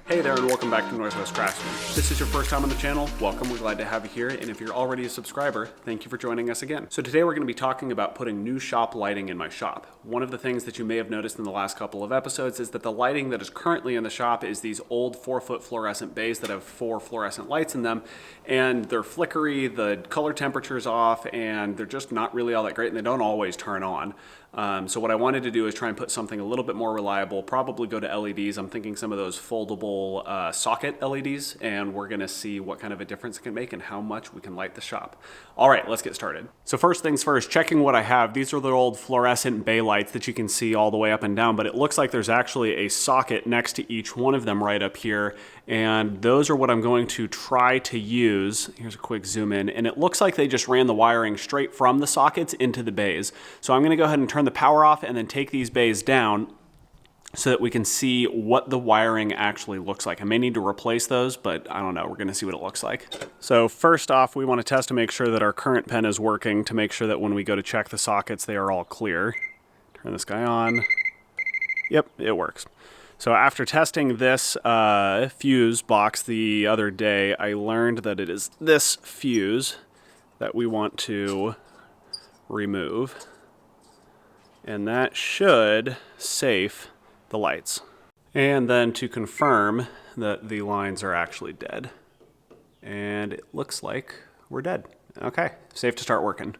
Hey there, and welcome back to Northwest Craftsman. If this is your first time on the channel, welcome. We're glad to have you here, and if you're already a subscriber, thank you for joining us again. So today we're going to be talking about putting new shop lighting in my shop. One of the things that you may have noticed in the last couple of episodes is that the lighting that is currently in the shop is these old 4-foot fluorescent bays that have 4 fluorescent lights in them, and they're flickery, the color temperature's off, and they're just not really all that great, and they don't always turn on. So what I wanted to do is try and put something a little bit more reliable, probably go to LEDs. I'm thinking some of those foldable socket LEDs, and we're gonna see what kind of a difference it can make and how much we can light the shop. All right, let's get started. So first things first, checking what I have. These are the old fluorescent bay lights that you can see all the way up and down, but it looks like there's actually a socket next to each one of them right up here, and those are what I'm going to try to use. Here's a quick zoom in, and it looks like they just ran the wiring straight from the sockets into the bays. So I'm gonna go ahead and turn the power off and then take these bays down so that we can see what the wiring actually looks like. I may need to replace those, but I don't know. We're gonna see what it looks like. So first off, we wanna test to make sure that our current pen is working, to make sure that when we go to check the sockets, they are all clear. Turn this guy on. Yep, it works. So after testing this fuse box the other day, I learned that it is this fuse that we want to remove. And that should safe the lights. And then to confirm that the lines are actually dead. And it looks like we're dead. Okay, safe to start working.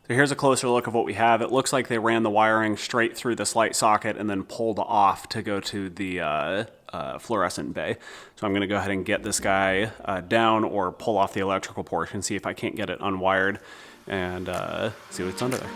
So here's a closer look of what we have. It looks like they ran the wiring straight through this light socket and then pulled off to go to the fluorescent bay. So I'm gonna go ahead and get this guy down or pull off the electrical portion, see if I can't get it unwired, and see what's under there.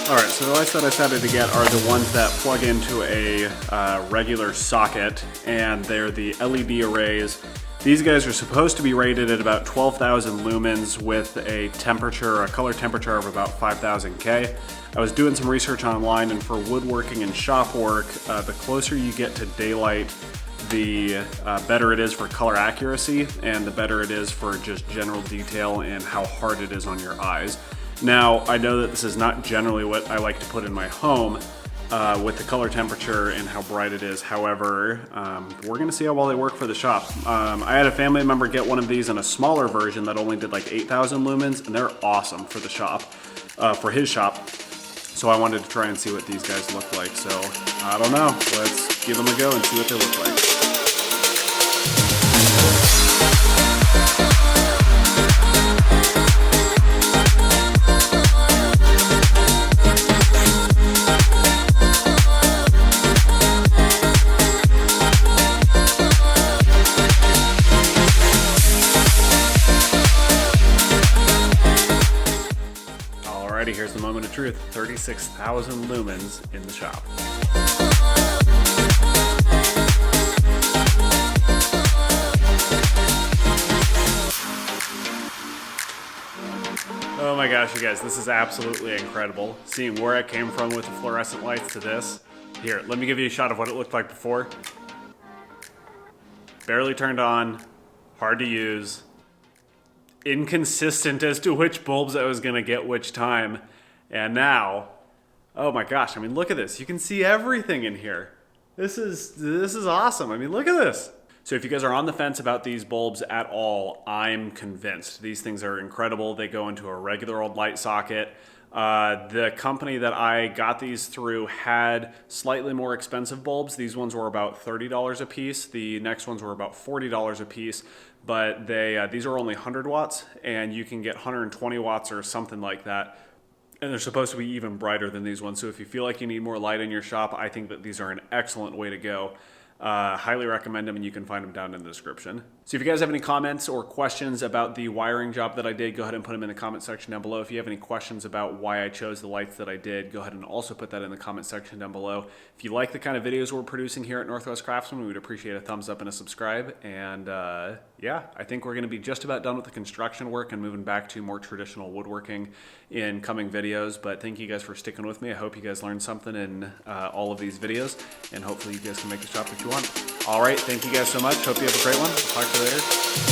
Alright, so the lights that I decided to get are the ones that plug into a regular socket, and they're the LED arrays. These guys are supposed to be rated at about 12,000 lumens with a color temperature of about 5,000 K. I was doing some research online, and for woodworking and shop work, the closer you get to daylight, the better it is for color accuracy, and the better it is for just general detail and how hard it is on your eyes. Now, I know that this is not generally what I like to put in my home with the color temperature and how bright it is. However, we're gonna see how well they work for the shop. I had a family member get one of these in a smaller version that only did like 8,000 lumens, and they're awesome for the shop, for his shop. So I wanted to try and see what these guys look like. So, I don't know. Let's give them a go and see what they look like. Here's the moment of truth. 36,000 lumens in the shop. my gosh, you guys, this is absolutely incredible. Seeing where it came from with the fluorescent lights to this. Here, let me give you a shot of what it looked like before. Barely turned on, hard to use, inconsistent as to which bulbs I was gonna get which time. And now, oh my gosh, I mean, look at this. You can see everything in here. This is awesome. I mean, look at this. So if you guys are on the fence about these bulbs at all, I'm convinced. These things are incredible. They go into a regular old light socket. The company that I got these through had slightly more expensive bulbs. These ones were about $30 a piece. The next ones were about $40 a piece, but these are only 100 watts and you can get 120 watts or something like that. And they're supposed to be even brighter than these ones. So if you feel like you need more light in your shop, I think that these are an excellent way to go. Highly recommend them, and you can find them down in the description. So if you guys have any comments or questions about the wiring job that I did, go ahead and put them in the comment section down below. If you have any questions about why I chose the lights that I did, go ahead and also put that in the comment section down below. If you like the kind of videos we're producing here at Northwest Craftsman, we would appreciate a thumbs up and a subscribe. And yeah, I think we're going to be just about done with the construction work and moving back to more traditional woodworking in coming videos. But thank you guys for sticking with me. I hope you guys learned something in all of these videos, and hopefully you guys can make the shop that you want. All right, thank you guys so much. Hope you have a great one. Talk to you later.